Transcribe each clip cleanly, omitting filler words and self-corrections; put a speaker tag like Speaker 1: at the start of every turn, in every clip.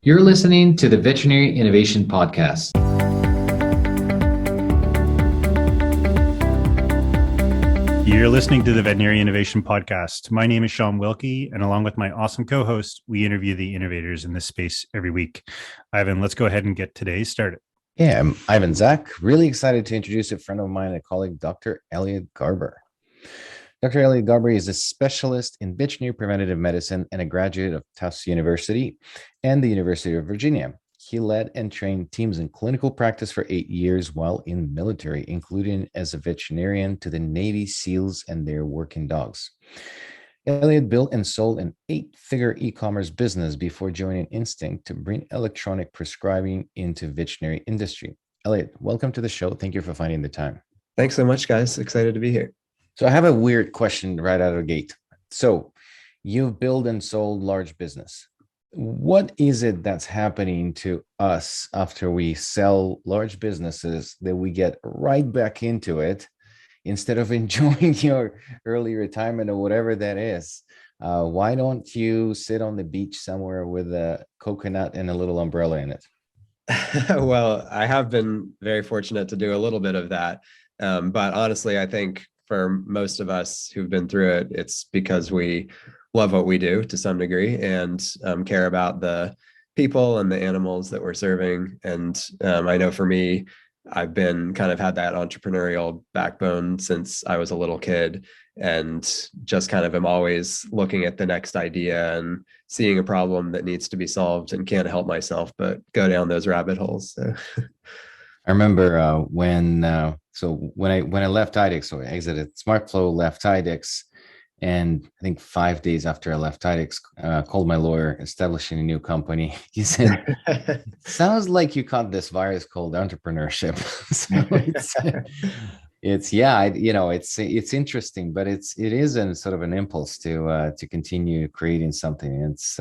Speaker 1: You're listening to the Veterinary Innovation Podcast.
Speaker 2: You're listening to the Veterinary Innovation Podcast. My name is Sean Wilkie, and along with my awesome co-host, we interview the innovators in this space every week. Ivan, let's go ahead and get today's started.
Speaker 3: Yeah, I'm Ivan Zach. Really excited to introduce a friend of mine and a colleague, Dr. Elliott Garber. Dr. Elliott Garber is a specialist in veterinary preventative medicine and a graduate of Tufts University and the University of Virginia. He led and trained teams in clinical practice for 8 years while in military, including as a veterinarian to the Navy SEALs and their working dogs. Elliott built and sold an 8-figure e-commerce business before joining Instinct to bring electronic prescribing into veterinary industry. Elliott, welcome to the show. Thank you for finding the time.
Speaker 4: Thanks so much, guys. Excited to be here.
Speaker 3: So I have a weird question right out of the gate. So you've built and sold large business. What is it that's happening to us after we sell large businesses that we get right back into it instead of enjoying your early retirement or whatever that is? Why don't you sit on the beach somewhere with a coconut and a little umbrella in it?
Speaker 4: Well, I have been very fortunate to do a little bit of that. But honestly, I think for most of us who've been through it, it's because we love what we do to some degree and care about the people and the animals that we're serving. And I know for me, I've been kind of had that entrepreneurial backbone since I was a little kid, and just kind of am always looking at the next idea and seeing a problem that needs to be solved and can't help myself but go down those rabbit holes. So.
Speaker 3: I remember when I left IDEX, so I exited SmartFlow, left IDEX, and I think 5 days after I left IDEX, called my lawyer, establishing a new company. He said, "Sounds like you caught this virus called entrepreneurship." So it's interesting, but it is a sort of an impulse to continue creating something. It's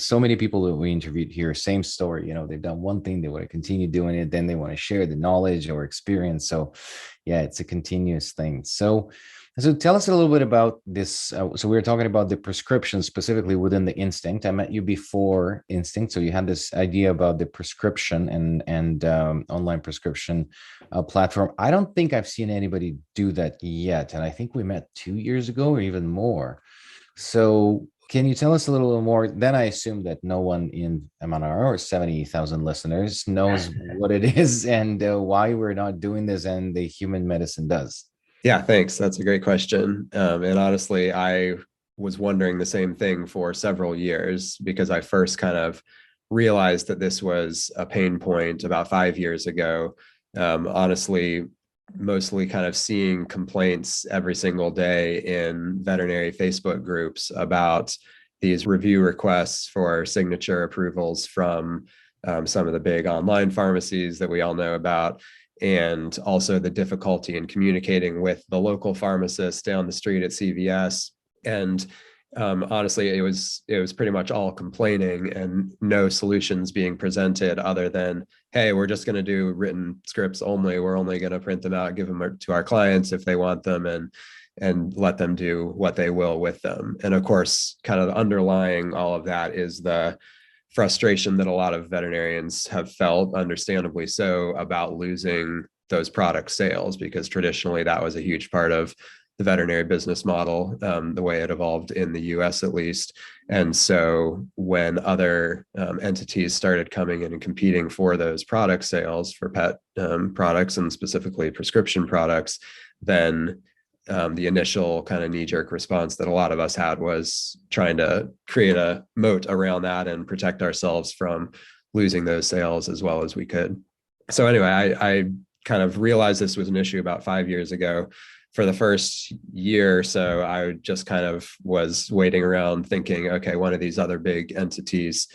Speaker 3: so many people that we interviewed here, same story. They've done one thing, they want to continue doing it, then they want to share the knowledge or experience. So yeah, it's a continuous thing. So tell us a little bit about this. So we were talking about the prescription specifically within the Instinct. I met you before Instinct, so you had this idea about the prescription and online prescription platform. I don't think I've seen anybody do that yet, and I think we met 2 years ago or even more. So can you tell us a little more? Then I assume that no one in MNR or 70,000 listeners knows what it is and why we're not doing this and the human medicine does.
Speaker 4: Yeah, thanks. That's a great question. And honestly, I was wondering the same thing for several years because I first kind of realized that this was a pain point about 5 years ago. Honestly, mostly kind of seeing complaints every single day in veterinary Facebook groups about these review requests for signature approvals from some of the big online pharmacies that we all know about. And also the difficulty in communicating with the local pharmacist down the street at CVS. And honestly, it was pretty much all complaining and no solutions being presented other than, hey, we're just going to do written scripts only. We're only going to print them out, give them to our clients if they want them, and let them do what they will with them. And of course, kind of underlying all of that is the frustration that a lot of veterinarians have felt, understandably so, about losing those product sales, because traditionally that was a huge part of the veterinary business model, the way it evolved in the US at least. And so when other entities started coming in and competing for those product sales for pet products and specifically prescription products, then the initial kind of knee-jerk response that a lot of us had was trying to create a moat around that and protect ourselves from losing those sales as well as we could. So anyway, I kind of realized this was an issue about 5 years ago. For the first year or so, I just kind of was waiting around thinking, okay, one of these other big entities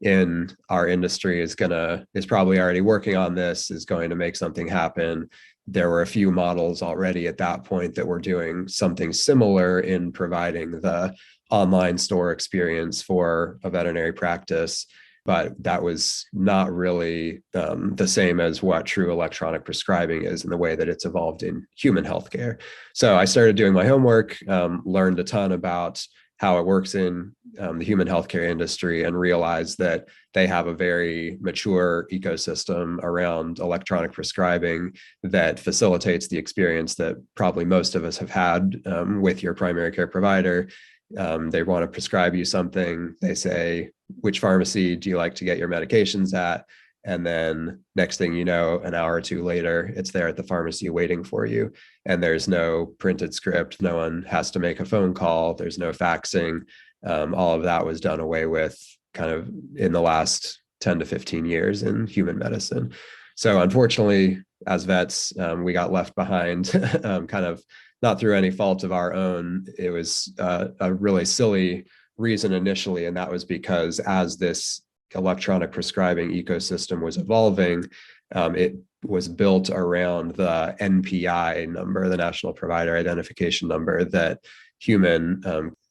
Speaker 4: in our industry is probably already working on this, is going to make something happen. There were a few models already at that point that were doing something similar in providing the online store experience for a veterinary practice, but that was not really the same as what true electronic prescribing is in the way that it's evolved in human healthcare. So I started doing my homework, learned a ton about how it works in the human healthcare industry and realized that they have a very mature ecosystem around electronic prescribing that facilitates the experience that probably most of us have had with your primary care provider. They want to prescribe you something. They say, which pharmacy do you like to get your medications at? And then next thing you know, an hour or two later, it's there at the pharmacy waiting for you. And there's no printed script. No one has to make a phone call. There's no faxing. All of that was done away with kind of in the last 10 to 15 years in human medicine. So unfortunately, as vets, we got left behind, kind of not through any fault of our own. It was a really silly reason initially. And that was because as this electronic prescribing ecosystem was evolving, it was built around the NPI number, the National Provider Identification Number, that human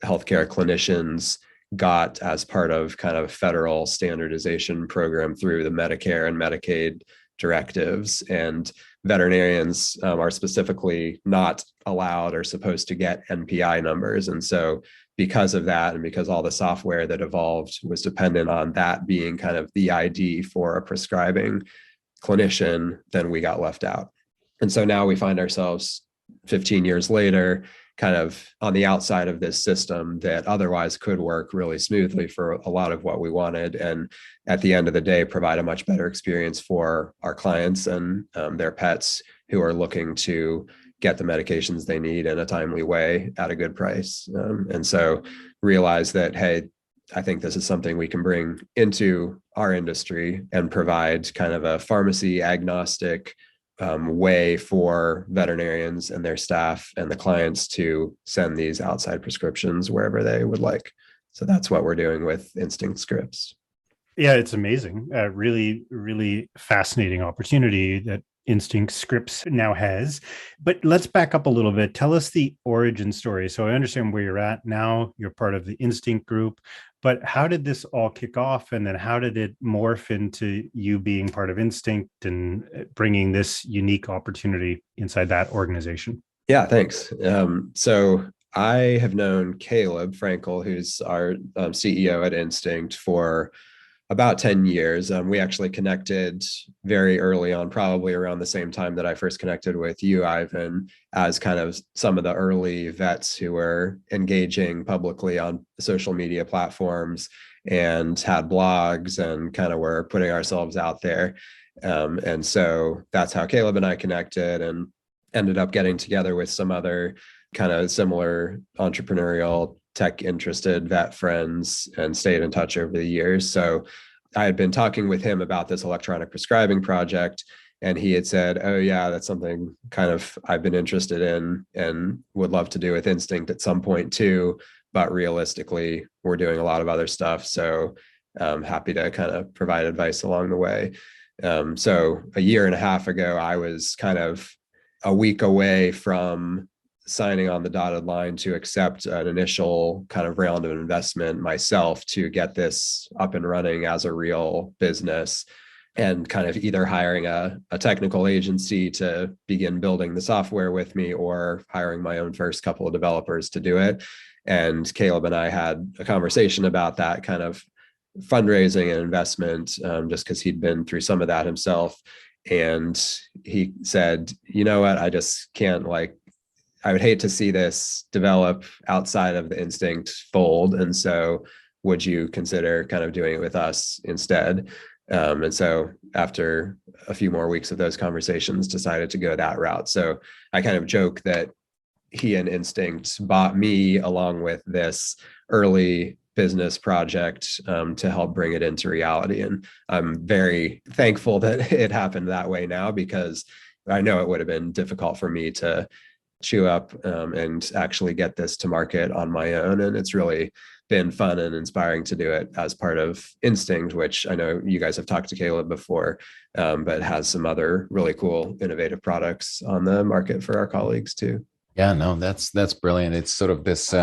Speaker 4: healthcare clinicians got as part of kind of federal standardization program through the Medicare and Medicaid directives. And veterinarians are specifically not allowed or supposed to get NPI numbers. And so because of that, and because all the software that evolved was dependent on that being kind of the ID for a prescribing clinician, then we got left out. And so now we find ourselves 15 years later, kind of on the outside of this system that otherwise could work really smoothly for a lot of what we wanted. And at the end of the day, provide a much better experience for our clients and their pets who are looking to get the medications they need in a timely way at a good price. And so realize that, hey, I think this is something we can bring into our industry and provide kind of a pharmacy agnostic way for veterinarians and their staff and the clients to send these outside prescriptions wherever they would like. So that's what we're doing with Instinct Scripts.
Speaker 2: Yeah, it's amazing. Really, really fascinating opportunity that Instinct Scripts now has. But let's back up a little bit. Tell us the origin story. So I understand where you're at now. You're part of the Instinct group. But how did this all kick off? And then how did it morph into you being part of Instinct and bringing this unique opportunity inside that organization?
Speaker 4: Yeah, thanks. So I have known Caleb Frankel, who's our CEO at Instinct, for about 10 years. We actually connected very early on, probably around the same time that I first connected with you, Ivan, as kind of some of the early vets who were engaging publicly on social media platforms and had blogs and kind of were putting ourselves out there. And so that's how Caleb and I connected and ended up getting together with some other kind of similar entrepreneurial tech interested vet friends and stayed in touch over the years. So I had been talking with him about this electronic prescribing project, and he had said, oh yeah, that's something kind of I've been interested in and would love to do with Instinct at some point too. But realistically, we're doing a lot of other stuff. So I'm happy to kind of provide advice along the way. So a year and a half ago, I was kind of a week away from signing on the dotted line to accept an initial kind of round of investment myself to get this up and running as a real business, and kind of either hiring a technical agency to begin building the software with me or hiring my own first couple of developers to do it. And Caleb and I had a conversation about that kind of fundraising and investment, just because he'd been through some of that himself. And he said, you know what, I just can't, I would hate to see this develop outside of the Instinct fold. And so would you consider kind of doing it with us instead? And so after a few more weeks of those conversations, decided to go that route. So I kind of joke that he and Instinct bought me along with this early business project to help bring it into reality. And I'm very thankful that it happened that way now, because I know it would have been difficult for me to chew up and actually get this to market on my own. And it's really been fun and inspiring to do it as part of Instinct, which I know you guys have talked to Caleb before, but has some other really cool, innovative products on the market for our colleagues too.
Speaker 3: Yeah, no, that's brilliant. It's sort of this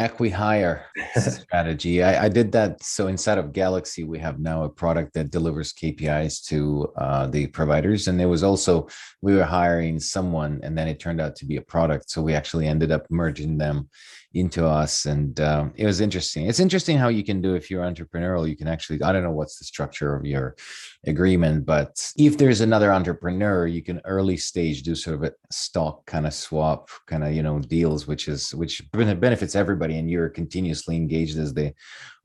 Speaker 3: acqui-hire strategy. I did that. So inside of Galaxy, we have now a product that delivers KPIs to the providers. And it was also, we were hiring someone and then it turned out to be a product. So we actually ended up merging them into us. And it was interesting. It's interesting how you can do, if you're entrepreneurial, you can actually, I don't know what's the structure of your agreement, but if there's another entrepreneur, you can early stage do sort of a stock kind of swap kind of, deals, which benefits everybody. And you're continuously engaged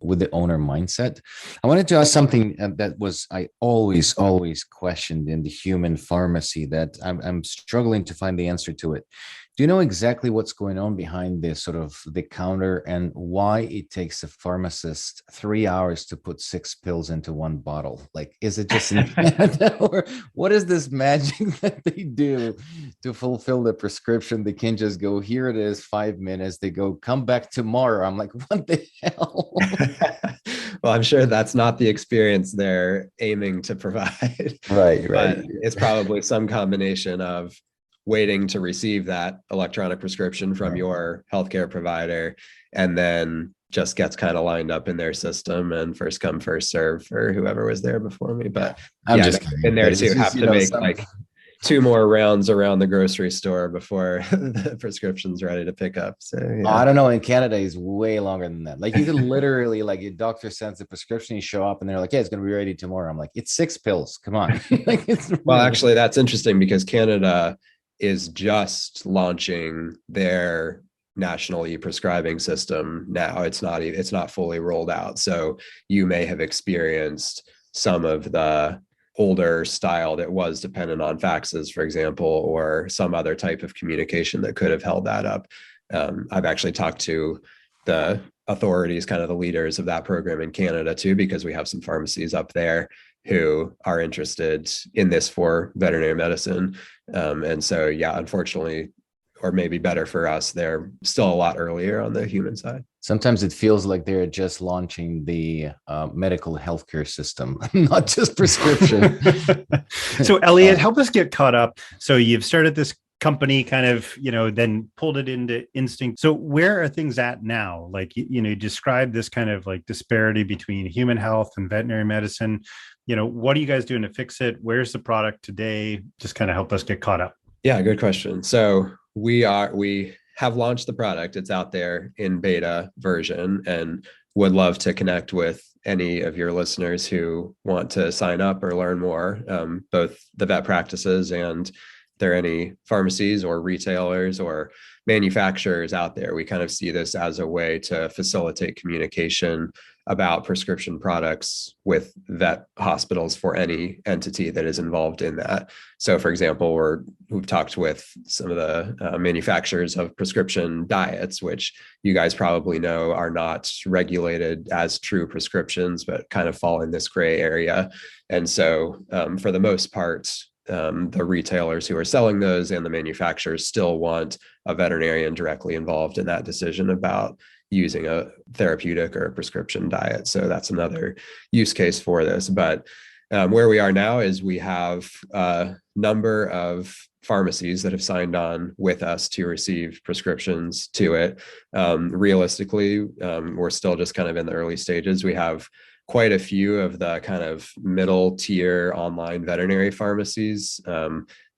Speaker 3: with the owner mindset. I wanted to ask something that I always questioned in the human pharmacy that I'm struggling to find the answer to it. Do you know exactly what's going on behind this sort of the counter, and why it takes a pharmacist 3 hours to put 6 pills into one bottle? Like, is it just in Canada, or what is this magic that they do to fulfill the prescription? They can't just go, here it is, 5 minutes. They go, come back tomorrow. I'm like, what the hell?
Speaker 4: Well, I'm sure that's not the experience they're aiming to provide.
Speaker 3: Right.
Speaker 4: But it's probably some combination of waiting to receive that electronic prescription from your healthcare provider, and then just gets kind of lined up in their system and first come, first serve for whoever was there before me. But
Speaker 3: I'm just kidding.
Speaker 4: in there too, have to make like 2 more rounds around the grocery store before the prescription's ready to pick up. So
Speaker 3: I don't know. In Canada, is way longer than that. Like, you can literally, like, your doctor sends the prescription, you show up, and they're like, "Yeah, it's going to be ready tomorrow." I'm like, "It's 6 pills. Come on." Like,
Speaker 4: well, actually, that's interesting because Canada is just launching their national e-prescribing system now. It's not fully rolled out. So you may have experienced some of the older style that was dependent on faxes, for example, or some other type of communication that could have held that up. I've actually talked to the authorities, kind of the leaders of that program in Canada too, because we have some pharmacies up there who are interested in this for veterinary medicine. And so, yeah, unfortunately, or maybe better for us, they're still a lot earlier on the human side.
Speaker 3: Sometimes it feels like they're just launching the medical healthcare system, not just prescription.
Speaker 2: So, Elliott, help us get caught up. So you've started this company, kind of, then pulled it into Instinct. So where are things at now? Like, you describe this kind of like disparity between human health and veterinary medicine. What are you guys doing to fix it? Where's the product today? Just kind of help us get caught up.
Speaker 4: Yeah, good question. So we have launched the product. It's out there in beta version, and would love to connect with any of your listeners who want to sign up or learn more, both the vet practices and there are any pharmacies or retailers or manufacturers out there. We kind of see this as a way to facilitate communication about prescription products with vet hospitals for any entity that is involved in that. So, for example, we've talked with some of the manufacturers of prescription diets, which you guys probably know are not regulated as true prescriptions, but kind of fall in this gray area. And so, for the most part, the retailers who are selling those and the manufacturers still want a veterinarian directly involved in that decision about using a therapeutic or a prescription diet. So that's another use case for this. But where we are now is we have a number of pharmacies that have signed on with us to receive prescriptions to it. Realistically, we're still just kind of in the early stages. We have quite a few of the kind of middle tier online veterinary pharmacies,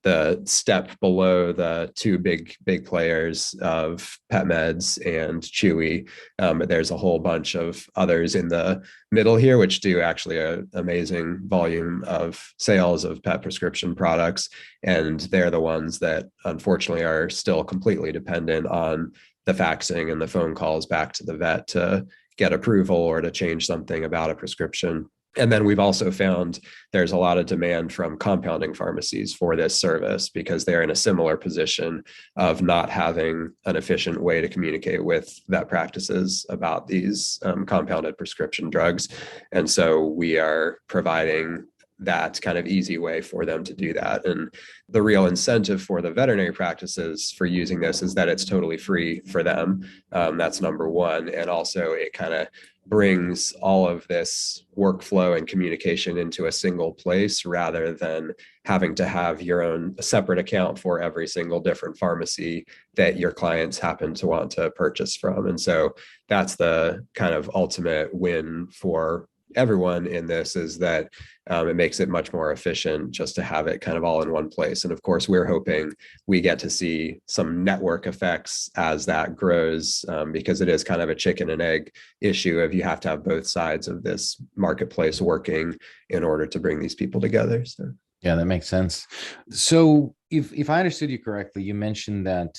Speaker 4: the step below the 2 big players of PetMeds and Chewy. But there's a whole bunch of others in the middle here, which do actually an amazing volume of sales of pet prescription products. And they're the ones that unfortunately are still completely dependent on the faxing and the phone calls back to the vet to get approval or to change something about a prescription. And then we've also found there's a lot of demand from compounding pharmacies for this service because they're in a similar position of not having an efficient way to communicate with vet practices about these compounded prescription drugs. And so we are providing that kind of easy way for them to do that. And the real incentive for the veterinary practices for using this is that it's totally free for them. That's number one. And also it kind of brings all of this workflow and communication into a single place rather than having to have your own separate account for every single different pharmacy that your clients happen to want to purchase from. And so that's the kind of ultimate win for everyone in this is that it makes it much more efficient just to have it kind of all in one place. And of course, we're hoping we get to see some network effects as that grows, because it is kind of a chicken and egg issue of you have to have both sides of this marketplace working in order to bring these people together. So.
Speaker 3: Yeah, that makes sense. So if I understood you correctly, you mentioned that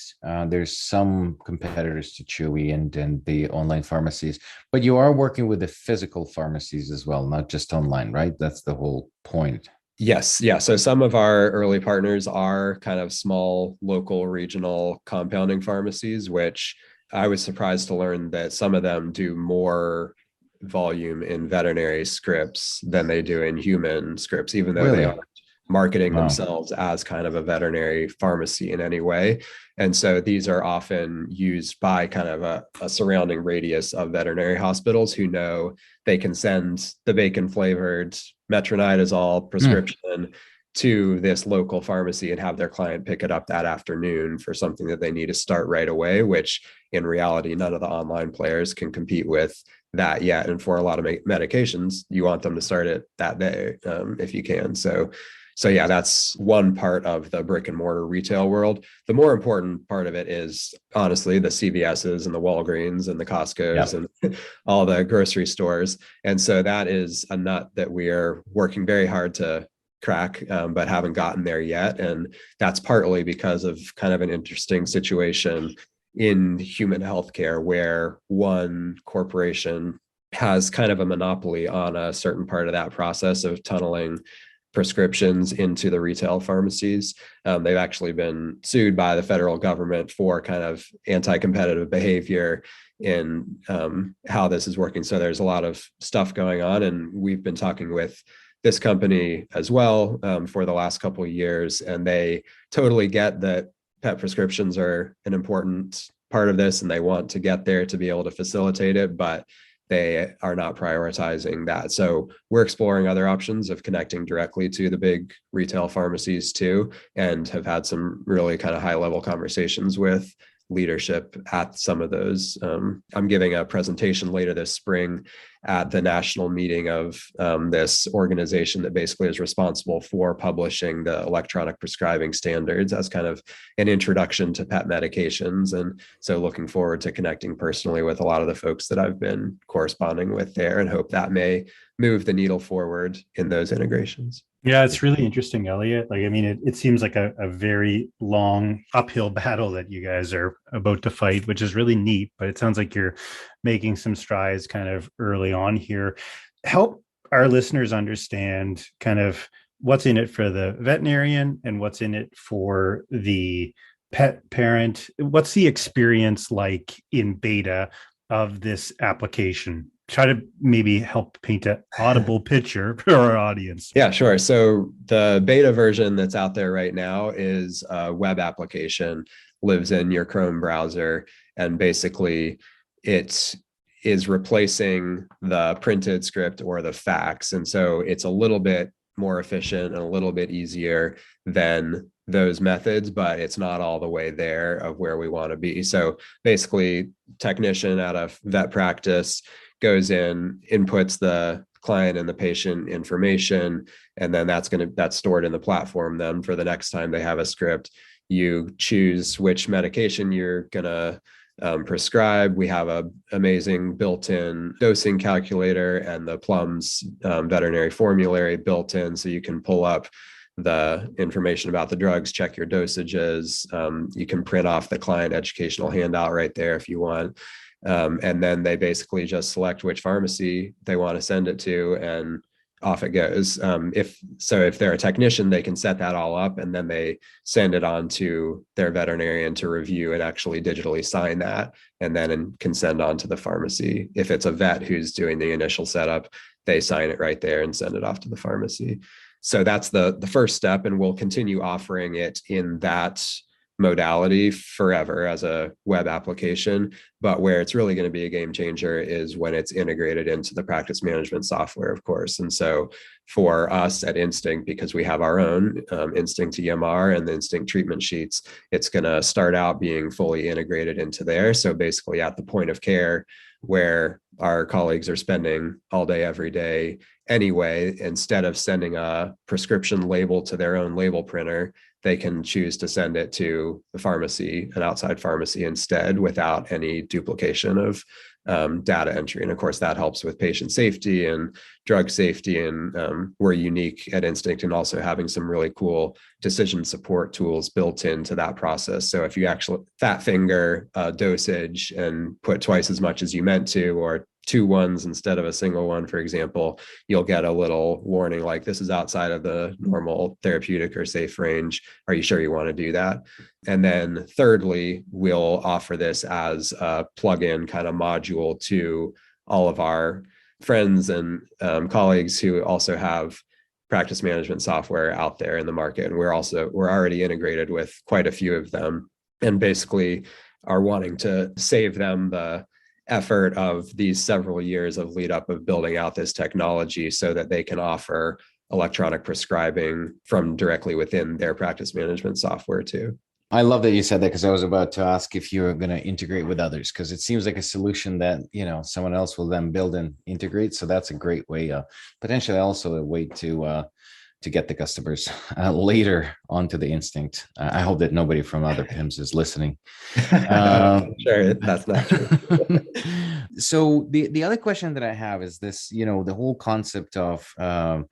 Speaker 3: there's some competitors to Chewy and the online pharmacies, but you are working with the physical pharmacies as well, not just online, right? That's the whole point.
Speaker 4: Yes. Yeah. So some of our early partners are kind of small, local, regional compounding pharmacies, which I was surprised to learn that some of them do more volume in veterinary scripts than they do in human scripts, even though they
Speaker 3: Really?
Speaker 4: are marketing
Speaker 3: Wow.
Speaker 4: themselves as kind of a veterinary pharmacy in any way. And so these are often used by kind of a surrounding radius of veterinary hospitals who know they can send the bacon flavored metronidazole prescription to this local pharmacy and have their client pick it up that afternoon for something that they need to start right away, which in reality, none of the online players can compete with that yet. And for a lot of medications, you want them to start it that day if you can. So yeah, that's one part of the brick and mortar retail world. The more important part of it is honestly the CVSs and the Walgreens and the Costcos and all the grocery stores. And so that is a nut that we are working very hard to crack, but haven't gotten there yet. And that's partly because of kind of an interesting situation in human healthcare where one corporation has kind of a monopoly on a certain part of that process of tunneling prescriptions into the retail pharmacies. They've actually been sued by the federal government for kind of anti-competitive behavior in how this is working. So there's a lot of stuff going on, and we've been talking with this company as well for the last couple of years, and they totally get that pet prescriptions are an important part of this, and they want to get there to be able to facilitate it, but they are not prioritizing that. So we're exploring other options of connecting directly to the big retail pharmacies too, and have had some really kind of high level conversations with leadership at some of those. I'm giving a presentation later this spring at the national meeting of this organization that basically is responsible for publishing the electronic prescribing standards as kind of an introduction to pet medications. And so looking forward to connecting personally with a lot of the folks that I've been corresponding with there, and hope that may move the needle forward in those integrations.
Speaker 2: Yeah, it's really interesting, Elliott. Like, I mean, it seems like a very long uphill battle that you guys are about to fight, which is really neat, but it sounds like you're making some strides kind of early on here. Help our listeners understand kind of what's in it for the veterinarian and what's in it for the pet parent. What's the experience like in beta of this application? Try to maybe help paint an audible picture for our audience.
Speaker 4: Yeah, sure. So the beta version that's out there right now is a web application, lives in your Chrome browser, and basically it is replacing the printed script or the fax. And so it's a little bit more efficient and a little bit easier than those methods, but it's not all the way there of where we want to be. So basically, technician at a vet practice goes in, inputs the client and the patient information, and then that's stored in the platform. Then for the next time they have a script, you choose which medication you're gonna prescribe. We have a amazing built-in dosing calculator and the Plums veterinary formulary built in, so you can pull up the information about the drugs, check your dosages. You can print off the client educational handout right there if you want. And then they basically just select which pharmacy they want to send it to, and off it goes. If they're a technician, they can set that all up, and then they send it on to their veterinarian to review and actually digitally sign that, and then can send on to the pharmacy. If it's a vet who's doing the initial setup, they sign it right there and send it off to the pharmacy. So that's the first step, and we'll continue offering it in that modality forever as a web application. But where it's really going to be a game changer is when it's integrated into the practice management software, of course. And so for us at Instinct, because we have our own Instinct EMR and the Instinct treatment sheets, it's going to start out being fully integrated into there. So basically at the point of care where our colleagues are spending all day, every day anyway, instead of sending a prescription label to their own label printer, they can choose to send it to the pharmacy, an outside pharmacy instead, without any duplication of data entry. And of course, that helps with patient safety and drug safety. And we're unique at Instinct in also having some really cool decision support tools built into that process. So if you actually fat finger dosage and put twice as much as you meant to, or 2 ones instead of a single one, for example, you'll get a little warning like, this is outside of the normal therapeutic or safe range. Are you sure you want to do that? And then thirdly, we'll offer this as a plugin kind of module to all of our friends and colleagues who also have practice management software out there in the market. And we're already integrated with quite a few of them, and basically are wanting to save them the effort of these several years of lead up of building out this technology so that they can offer electronic prescribing from directly within their practice management software too.
Speaker 3: I love that you said that, because I was about to ask if you were going to integrate with others, because it seems like a solution that, someone else will then build and integrate. So that's a great way, potentially also a way to get the customers later onto the Instinct. I hope that nobody from other PIMS is listening.
Speaker 4: Sure, that's not true.
Speaker 3: So the other question that I have is this, the whole concept of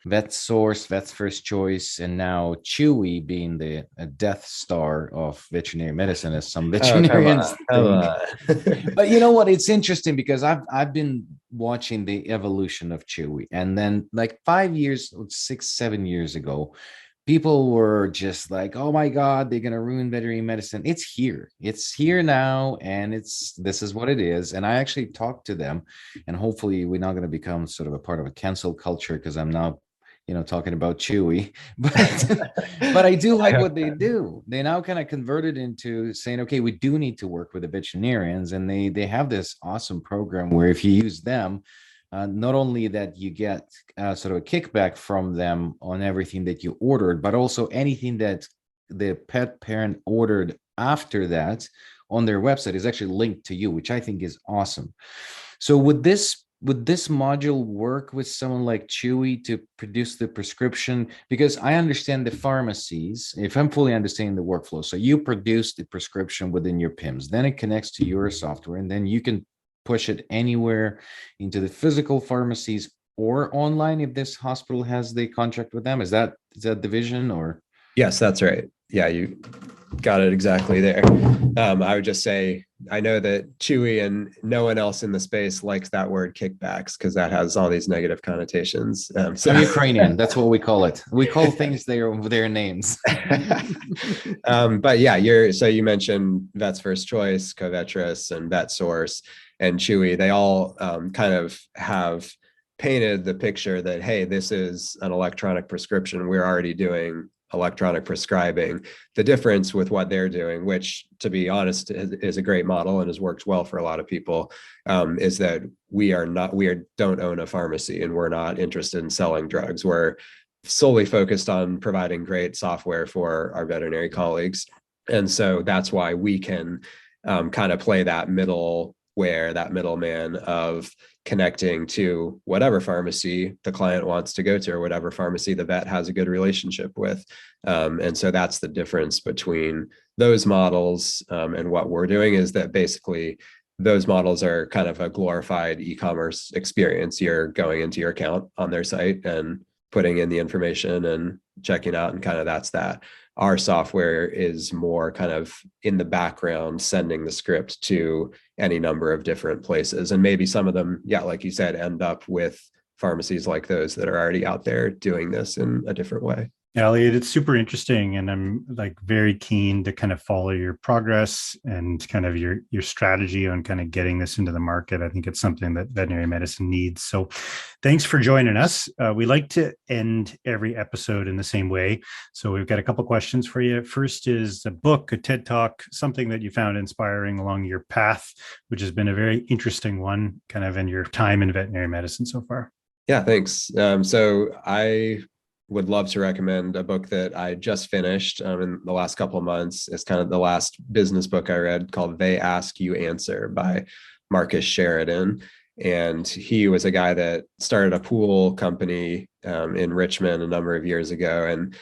Speaker 3: Vet Source, Vet's First Choice, and now Chewy being the Death Star of veterinary medicine, as some veterinarians think. But you know what? It's interesting because I've been watching the evolution of Chewy, and then like 5 years, 6, 7 years ago, people were just like, oh my God, they're going to ruin veterinary medicine. It's here now. And this is what it is. And I actually talked to them, and hopefully we're not going to become sort of a part of a cancel culture, because I'm now, talking about Chewy, but I do like what they do. They now kind of converted into saying, okay, we do need to work with the veterinarians. And they have this awesome program where if you use them, not only that you get sort of a kickback from them on everything that you ordered, but also anything that the pet parent ordered after that on their website is actually linked to you, which I think is awesome. So would this module work with someone like Chewy to produce the prescription? Because I understand the pharmacies, if I'm fully understanding the workflow. So you produce the prescription within your PIMS, then it connects to your software, and then you can push it anywhere into the physical pharmacies or online if this hospital has the contract with them. Is that the vision, or?
Speaker 4: Yes, that's right. Yeah, you got it exactly there. I would just say, I know that Chewy and no one else in the space likes that word kickbacks, because that has all these negative connotations.
Speaker 3: So Ukrainian, that's what we call it. We call things their names.
Speaker 4: But yeah, you mentioned Vet's First Choice, Covetrus, and Vet Source, and Chewy. They all kind of have painted the picture that, hey, this is an electronic prescription. We're already doing electronic prescribing. The difference with what they're doing, which to be honest is a great model and has worked well for a lot of people, is that we don't own a pharmacy, and we're not interested in selling drugs. We're solely focused on providing great software for our veterinary colleagues. And so that's why we can kind of play that middleman of connecting to whatever pharmacy the client wants to go to, or whatever pharmacy the vet has a good relationship with. And so that's the difference between those models and what we're doing, is that basically those models are kind of a glorified e-commerce experience. You're going into your account on their site and putting in the information and checking out, and kind of that's that. Our software is more kind of in the background, sending the script to any number of different places. And maybe some of them, yeah, like you said, end up with pharmacies like those that are already out there doing this in a different way.
Speaker 2: Elliott, it's super interesting, and I'm like very keen to kind of follow your progress and kind of your strategy on kind of getting this into the market. I think it's something that veterinary medicine needs. So, thanks for joining us. We like to end every episode in the same way, so we've got a couple questions for you. First is a book, a TED Talk, something that you found inspiring along your path, which has been a very interesting one, kind of in your time in veterinary medicine so far.
Speaker 4: Yeah, thanks. So I would love to recommend a book that I just finished in the last couple of months. It's kind of the last business book I read, called They Ask, You Answer by Marcus Sheridan. And he was a guy that started a pool company in Richmond a number of years ago and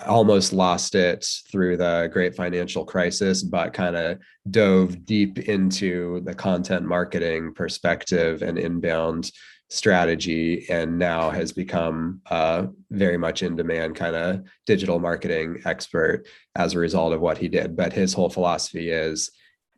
Speaker 4: almost lost it through the great financial crisis, but kind of dove deep into the content marketing perspective and inbound strategy, and now has become very much in demand kind of digital marketing expert as a result of what he did. But his whole philosophy is,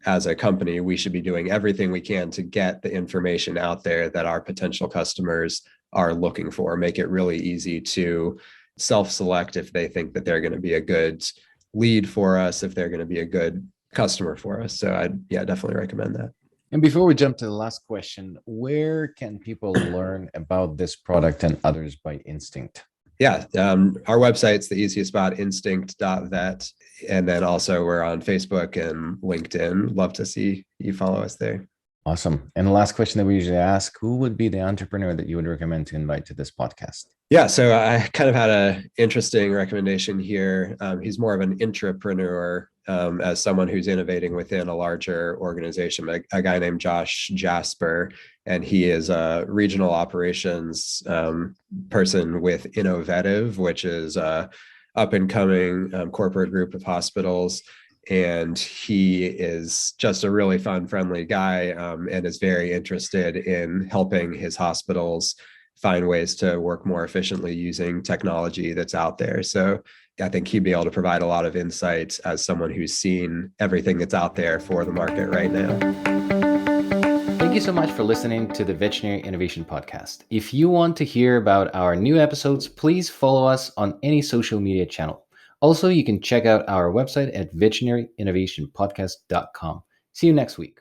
Speaker 4: as a company, we should be doing everything we can to get the information out there that our potential customers are looking for, make it really easy to self-select if they think that they're going to be a good lead for us, if they're going to be a good customer for us. So I'd definitely recommend that.
Speaker 3: And before we jump to the last question, where can people learn about this product and others by Instinct?
Speaker 4: Yeah, our website's the easiest spot, instinct.vet. And then also we're on Facebook and LinkedIn. Love to see you follow us there.
Speaker 3: Awesome. And the last question that we usually ask, who would be the entrepreneur that you would recommend to invite to this podcast?
Speaker 4: Yeah, so I kind of had an interesting recommendation here. He's more of an intrapreneur, as someone who's innovating within a larger organization, a guy named Josh Jasper, and he is a regional operations person with Innovative, which is a up and coming corporate group of hospitals. And he is just a really fun, friendly guy, and is very interested in helping his hospitals find ways to work more efficiently using technology that's out there. So I think he'd be able to provide a lot of insight as someone who's seen everything that's out there for the market right now.
Speaker 3: Thank you so much for listening to the Veterinary Innovation Podcast. If you want to hear about our new episodes, please follow us on any social media channel. Also, you can check out our website at veterinaryinnovationpodcast.com. See you next week.